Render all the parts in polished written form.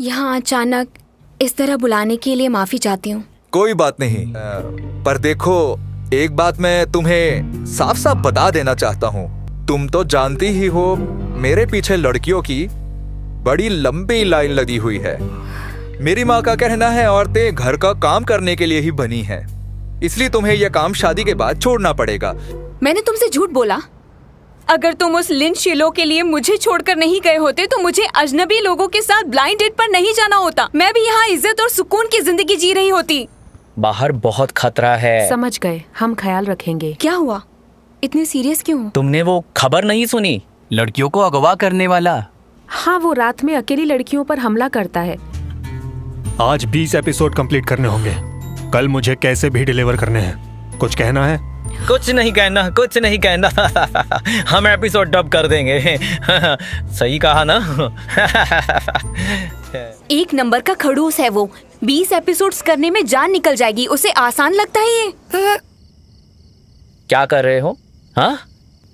यहाँ अचानक इस तरह बुलाने के लिए माफी चाहती हूँ। कोई बात नहीं। पर देखो, एक बात मैं तुम्हें साफ साफ बता देना चाहता हूँ। तुम तो जानती ही हो, मेरे पीछे लड़कियों की बड़ी लंबी लाइन लगी हुई है। मेरी माँ का कहना है औरतें घर का काम करने के लिए ही बनी हैं, इसलिए तुम्हें यह काम शादी के बाद छोड़ना पड़ेगा। मैंने तुमसे झूठ बोला? अगर तुम उस लिन शिलो के लिए मुझे छोड़कर नहीं गए होते तो मुझे अजनबी लोगों के साथ ब्लाइंड डेट पर नहीं जाना होता। मैं भी यहाँ इज्जत और सुकून की जिंदगी जी रही होती। बाहर बहुत खतरा है। समझ गए, हम ख्याल रखेंगे। क्या हुआ? इतने सीरियस क्यों हो? तुमने वो खबर नहीं सुनी? लड़कियों को अगवा करने वाला। हाँ, वो रात में अकेली लड़कियों पर हमला करता है। आज 20 एपिसोड कंप्लीट करने होंगे। कल मुझे कैसे भी डिलीवर करने हैं। कुछ कहना है? कुछ नहीं कहना, कुछ नहीं कहना। हम एपिसोड डब कर देंगे। सही कहा ना? एक नंबर का खड़ूस है वो। 20 एपिसोड्स करने में जान निकल जाएगी। उसे आसान लगता है ये? क्या कर रहे हो? हाँ,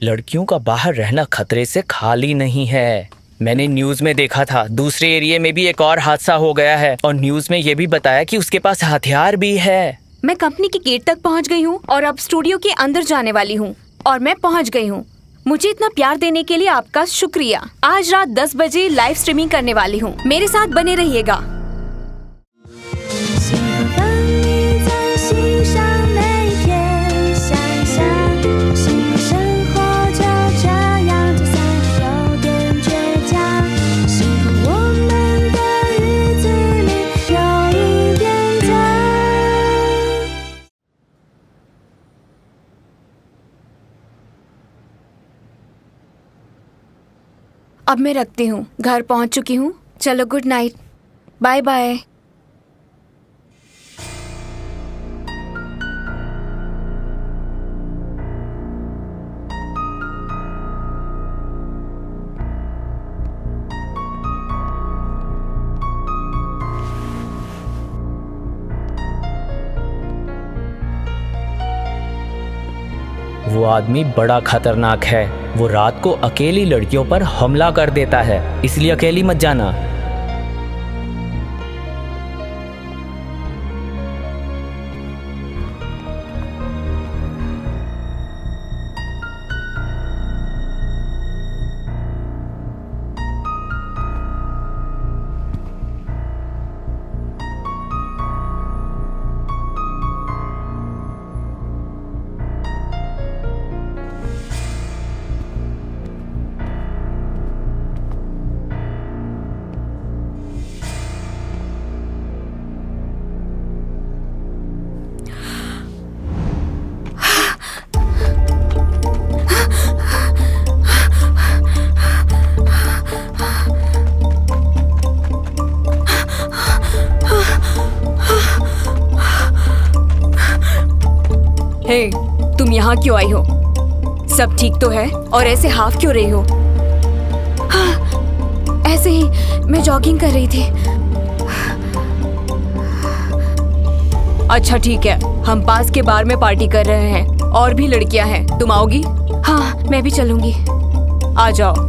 लड़कियों का बाहर रहना खतरे से खाली नहीं है। मैंने न्यूज में देखा था, दूसरे एरिया में भी एक और हादसा हो गया है और न्यूज में ये भी बताया कि उसके पास हथियार भी है। मैं कंपनी के गेट तक पहुंच गई हूँ और अब स्टूडियो के अंदर जाने वाली हूँ। और मैं पहुंच गई हूँ। मुझे इतना प्यार देने के लिए आपका शुक्रिया। आज रात 10 बजे लाइव स्ट्रीमिंग करने वाली हूँ। मेरे साथ बने रहिएगा। अब मैं रखती हूँ। घर पहुँच चुकी हूँ। चलो, गुड नाइट। Bye bye. वो आदमी बड़ा खतरनाक है। वो रात को अकेली लड़कियों पर हमला कर देता है, इसलिए अकेली मत जाना। हे, तुम यहाँ क्यों आई हो? सब ठीक तो है? और ऐसे हाफ क्यों रही हो? हाँ, ऐसे ही मैं जॉगिंग कर रही थी। अच्छा ठीक है, हम पास के बार में पार्टी कर रहे हैं। और भी लड़कियां हैं, तुम आओगी? हाँ, मैं भी चलूंगी। आ जाओ।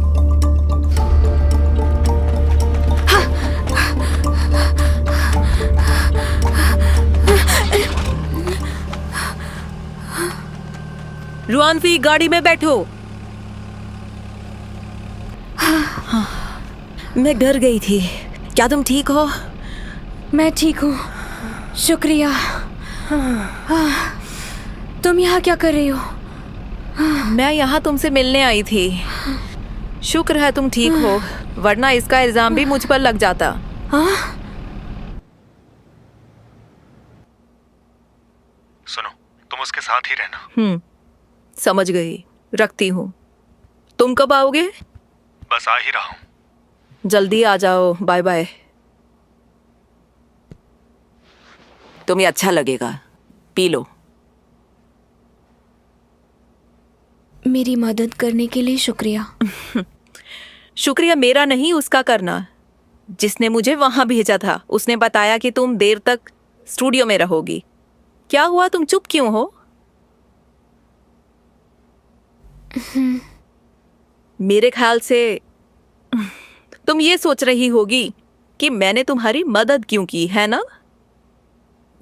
रुआनफी, गाड़ी में बैठो। मैं डर गई थी। क्या तुम ठीक हो? मैं ठीक हूँ, शुक्रिया। तुम यहाँ क्या कर रही हो? मैं यहाँ तुमसे मिलने आई थी। शुक्र है तुम ठीक हो, वरना इसका इल्जाम भी मुझ पर लग जाता। हाँ? सुनो, तुम उसके साथ ही रहना। समझ गई, रखती हूँ। तुम कब आओगे? बस आ ही रहा हूँ। जल्दी आ जाओ। Bye bye. तुम्हें अच्छा लगेगा, पी लो। मेरी मदद करने के लिए शुक्रिया। शुक्रिया मेरा नहीं, उसका करना। जिसने मुझे वहां भेजा था, उसने बताया कि तुम देर तक स्टूडियो में रहोगी। क्या हुआ, तुम चुप क्यों हो? मेरे ख्याल से तुम ये सोच रही होगी कि मैंने तुम्हारी मदद क्यों की, है ना?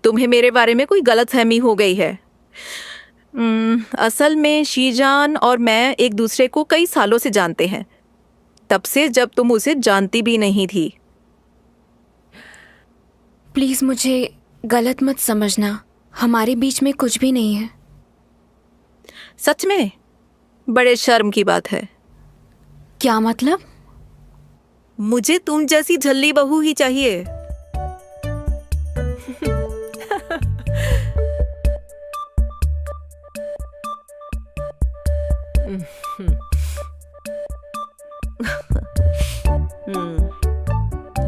तुम्हें मेरे बारे में कोई गलतफहमी हो गई है। असल में शीजान और मैं एक दूसरे को कई सालों से जानते हैं, तब से जब तुम उसे जानती भी नहीं थी। प्लीज मुझे गलत मत समझना, हमारे बीच में कुछ भी नहीं है। सच में? बड़े शर्म की बात है। क्या मतलब? मुझे तुम जैसी झल्ली बहू ही चाहिए।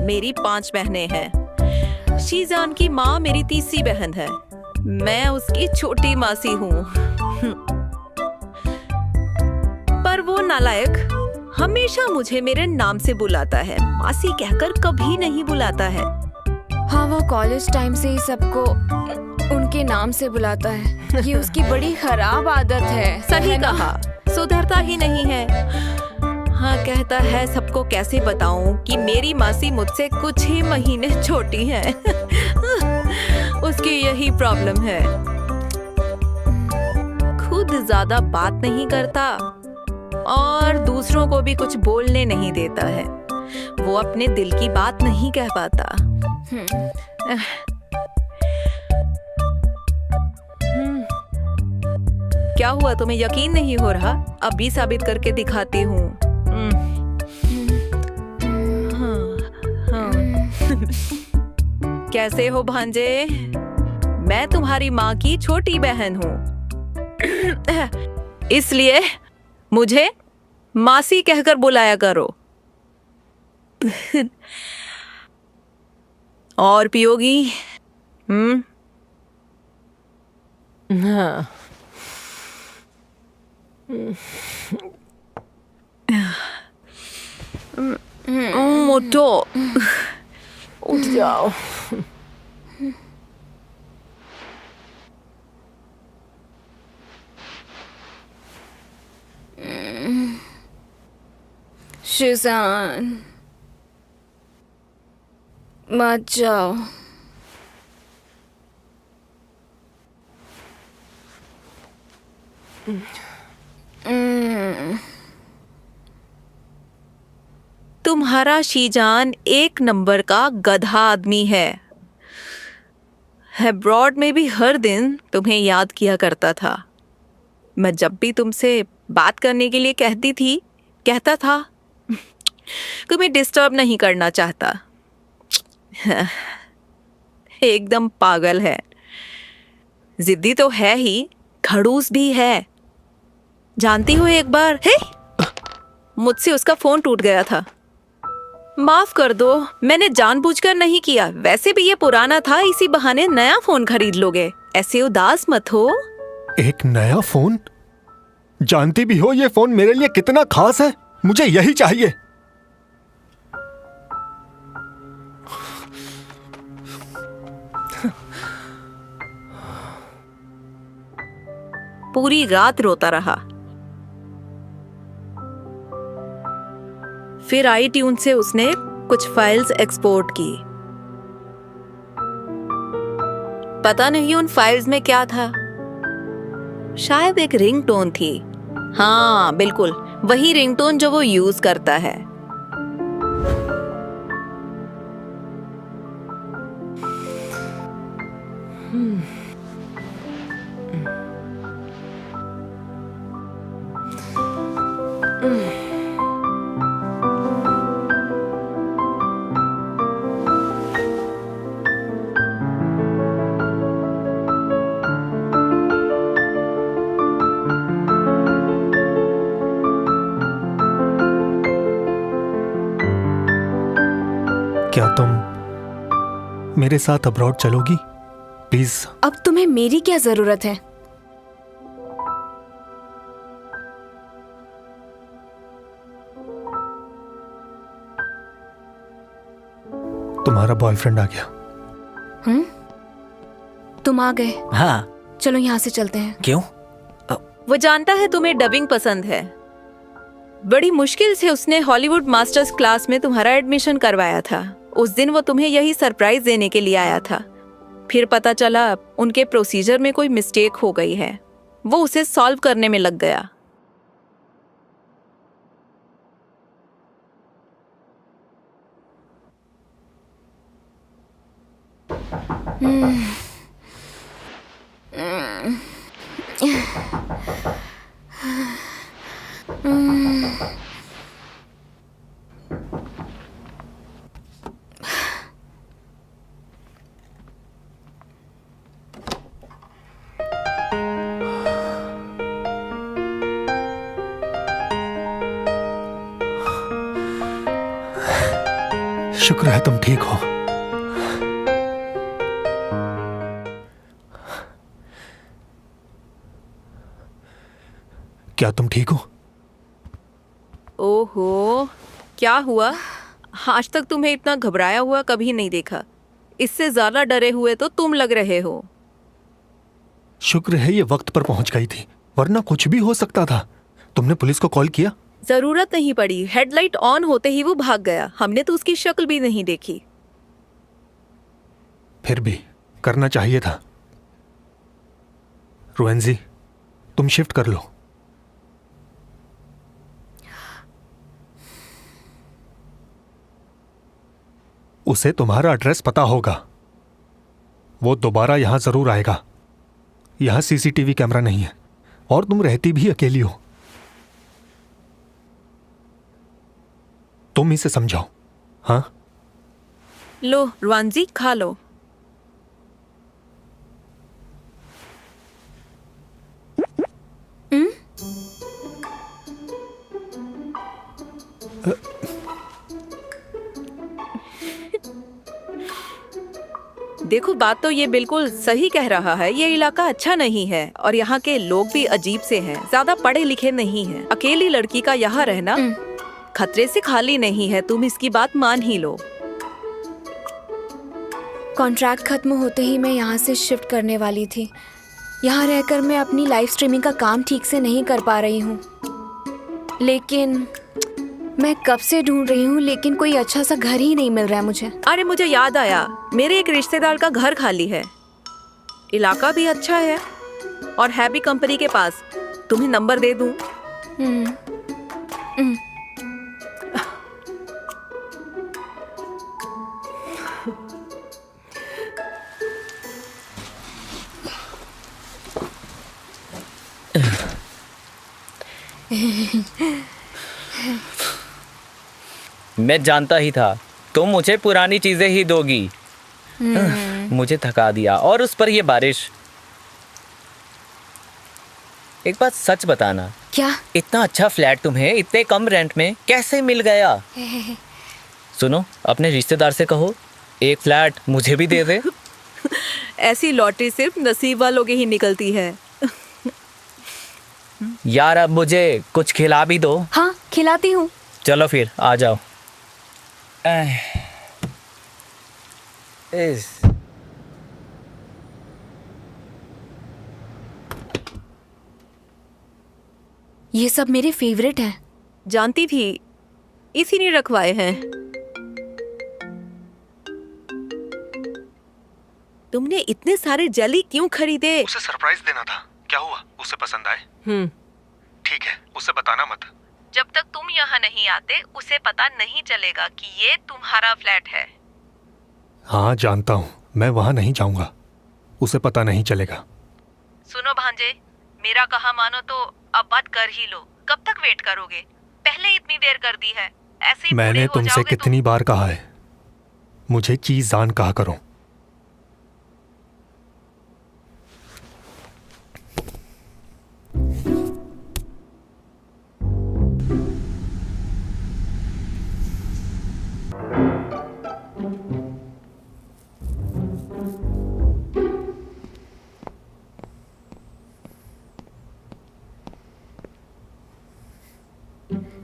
मेरी 5 बहनें हैं। शीजान की माँ मेरी तीसरी बहन है। मैं उसकी छोटी मासी हूँ। पर वो नालायक हमेशा मुझे मेरे नाम से बुलाता है, मासी कहकर कभी नहीं बुलाता है। हाँ, वो कॉलेज टाइम से ही सबको उनके नाम से बुलाता है। ये उसकी बड़ी खराब आदत है। सही है ना? कहा, सुधरता ही नहीं है। हाँ, कहता है सबको कैसे बताऊं कि मेरी मासी मुझसे कुछ ही महीने छोटी है। उसकी यही प्रॉब्लम है, खुद ज्यादा बात नहीं करता और दूसरों को भी कुछ बोलने नहीं देता है। वो अपने दिल की बात नहीं कह पाता। क्या हुआ, तुम्हें यकीन नहीं हो रहा? अभी साबित करके दिखाती हूँ। कैसे हो भांजे? मैं तुम्हारी माँ की छोटी बहन हूँ, इसलिए मुझे मासी कहकर बुलाया करो। और पियोगी? हाँ। मोटो, उठ जाओ। शीजान, मत जाओ। तुम्हारा शीजान 1 नंबर का गधा आदमी है। अब्रॉड में भी हर दिन तुम्हें याद किया करता था। मैं जब भी तुमसे बात करने के लिए कहती थी, कहता था तुम्हें डिस्टर्ब नहीं करना चाहता। एकदम पागल है। जिद्दी तो है ही, खड़ूस भी है। जानती हो, एक बार मुझसे उसका फोन टूट गया था। माफ कर दो, मैंने जानबूझकर नहीं किया। वैसे भी ये पुराना था, इसी बहाने नया फोन खरीद लोगे। ऐसे उदास मत हो। एक नया फोन? जानती भी हो ये फोन मेरे लिए कितना खास है। मुझे यही चाहिए। पूरी रात रोता रहा। फिर iTunes से उसने कुछ फाइल्स एक्सपोर्ट की। पता नहीं उन फाइल्स में क्या था। शायद एक रिंगटोन थी। हाँ बिल्कुल, वही रिंगटोन जो वो यूज करता है। क्या तुम मेरे साथ अब्रॉड चलोगी प्लीज? अब तुम्हें मेरी क्या जरूरत है? तुम्हारा बॉयफ्रेंड आ गया। तुम आ गए? हाँ। चलो यहाँ से चलते हैं। क्यों? वो जानता है तुम्हें डबिंग पसंद है। बड़ी मुश्किल से उसने हॉलीवुड मास्टर्स क्लास में तुम्हारा एडमिशन करवाया था। उस दिन वो तुम्हें यही सरप्राइज देने के लिए आया था। फिर पता चला उनके प्रोसीजर में कोई मिस्टेक हो गई है। वो उसे सॉल्व करने में लग गया। शुक्र है तुम ठीक हो। क्या तुम ठीक हो? ओहो, क्या हुआ? आज तक तुम्हें इतना घबराया हुआ कभी नहीं देखा। इससे ज्यादा डरे हुए तो तुम लग रहे हो। शुक्र है ये वक्त पर पहुंच गई थी, वरना कुछ भी हो सकता था। तुमने पुलिस को कॉल किया? जरूरत नहीं पड़ी। हेडलाइट ऑन होते ही वो भाग गया। हमने तो उसकी शक्ल भी नहीं देखी। फिर भी करना चाहिए था। रोएंजी, तुम शिफ्ट कर लो। उसे तुम्हारा एड्रेस पता होगा। वो दोबारा यहां जरूर आएगा। यहां सीसीटीवी कैमरा नहीं है और तुम रहती भी अकेली हो। तुम इसे समझाओ। हाँ, लो रुआंजी, खा लो। देखो, बात तो ये बिल्कुल सही कह रहा है। ये इलाका अच्छा नहीं है और यहाँ के लोग भी अजीब से हैं। ज्यादा पढ़े लिखे नहीं हैं। अकेली लड़की का यहाँ रहना खतरे से खाली नहीं है। तुम इसकी बात मान ही लो। कॉन्ट्रैक्ट खत्म होते ही मैं यहाँ से शिफ्ट करने वाली थी। यहाँ रहकर मैं अपनी लाइव स्ट्रीमिंग का काम ठीक से नहीं कर पा रही हूँ। लेकिन मैं कब से ढूंढ रही हूँ, लेकिन कोई अच्छा सा घर ही नहीं मिल रहा है मुझे। अरे मुझे याद आया, मेरे एक रिश्तेदार का घर खाली है। इलाका भी अच्छा है और है भी कंपनी के पास। तुम्हें नंबर दे दूं? मैं जानता ही था तुम मुझे पुरानी चीजें ही दोगी। मुझे थका दिया, और उस पर ये बारिश। एक बात सच बताना, क्या? इतना अच्छा फ्लैट तुम्हें इतने कम रेंट में कैसे मिल गया? सुनो, अपने रिश्तेदार से कहो एक फ्लैट मुझे भी दे दे। ऐसी लॉटरी सिर्फ नसीब वालों की ही निकलती है। यार, अब मुझे कुछ खिला भी दो। हाँ, खिलाती हूँ। चलो फिर आ जाओ। ये सब मेरे फेवरेट हैं। जानती थी, इसी ने रखवाए हैं। तुमने इतने सारे जेली क्यों खरीदे? उसे सरप्राइज देना था। क्या हुआ? उसे पसंद आए? ठीक है, उसे बताना मत। जब तक तुम यहाँ नहीं आते उसे पता नहीं चलेगा कि ये तुम्हारा फ्लैट है। हाँ जानता हूँ, मैं वहां नहीं जाऊंगा। उसे पता नहीं चलेगा। सुनो भांजे, मेरा कहा मानो तो अब बात कर ही लो। कब तक वेट करोगे? पहले इतनी देर कर दी है। ऐसे ही मैंने बूढ़े हो तुमसे जाओगे कितनी बार कहा है, मुझे चीज जान कहा करो।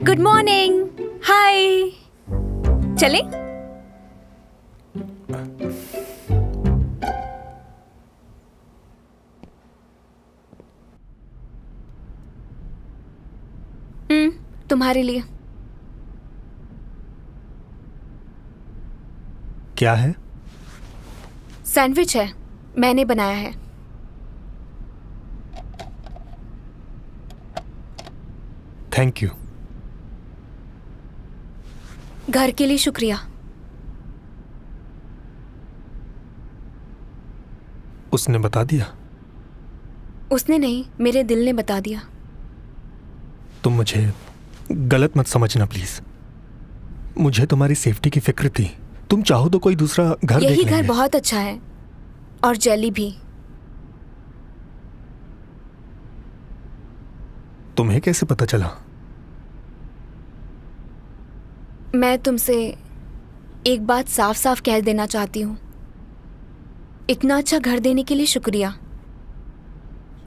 Good morning. हाय, चले? तुम्हारे लिए। क्या है? सैंडविच है, मैंने बनाया है। Thank you. घर के लिए शुक्रिया। उसने बता दिया? उसने नहीं, मेरे दिल ने बता दिया। तुम मुझे गलत मत समझना प्लीज। मुझे तुम्हारी सेफ्टी की फिक्र थी। तुम चाहो तो कोई दूसरा घर देख यही घर लेंगे। बहुत अच्छा है, और जेली भी। तुम्हें कैसे पता चला? मैं तुमसे एक बात साफ साफ कह देना चाहती हूँ। इतना अच्छा घर देने के लिए शुक्रिया,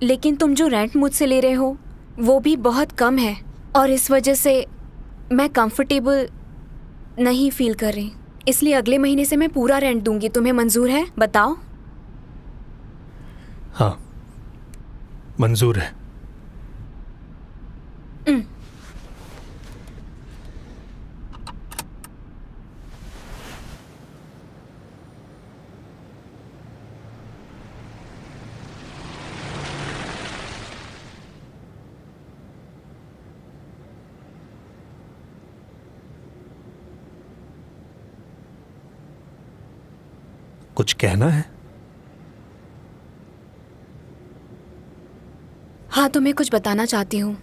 लेकिन तुम जो रेंट मुझसे ले रहे हो वो भी बहुत कम है, और इस वजह से मैं कंफर्टेबल नहीं फील कर रही। इसलिए अगले महीने से मैं पूरा रेंट दूंगी। तुम्हें मंजूर है? बताओ। हाँ, मंजूर है। कुछ कहना है? हाँ, तुम्हें कुछ बताना चाहती हूँ।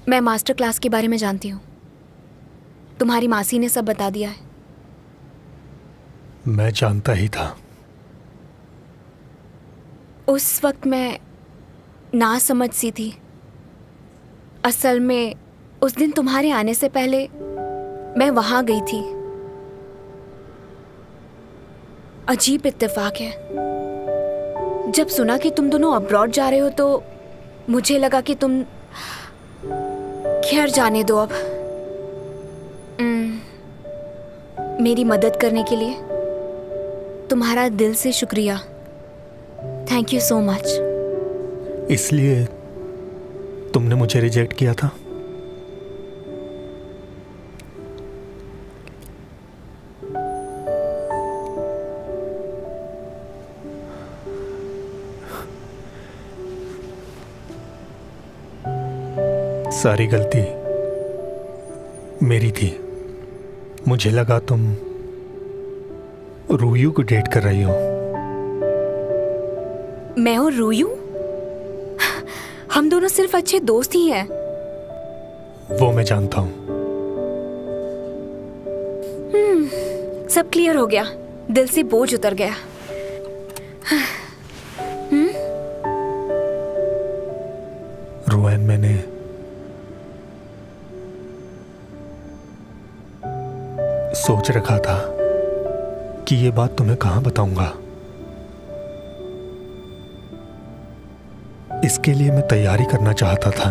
मैं मास्टर क्लास के बारे में जानती हूँ। तुम्हारी मासी ने सब बता दिया है। मैं जानता ही था। उस वक्त मैं नासमझ सी थी। असल में उस दिन तुम्हारे आने से पहले मैं वहां गई थी। अजीब इत्तेफाक है। जब सुना कि तुम दोनों अब्रॉड जा रहे हो तो मुझे लगा कि तुम, खैर जाने दो अब। मेरी मदद करने के लिए तुम्हारा दिल से शुक्रिया। Thank you so much. इसलिए तुमने मुझे रिजेक्ट किया था? सारी गलती मेरी थी। मुझे लगा तुम रूयू को डेट कर रही हो। मैं और रूयू, हम दोनों सिर्फ अच्छे दोस्त ही हैं। वो मैं जानता हूं। सब क्लियर हो गया। दिल से बोझ उतर गया। रोहन, मैंने सोच रखा था कि ये बात तुम्हें कहां बताऊंगा। इसके लिए मैं तैयारी करना चाहता था,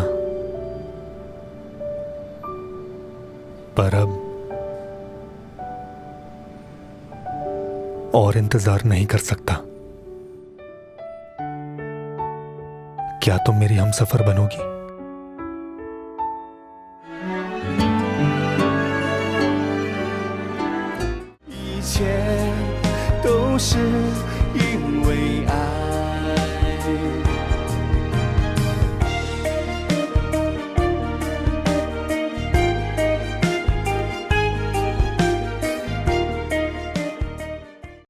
पर अब और इंतजार नहीं कर सकता। क्या तुम मेरी हमसफर बनोगी?都是因为爱。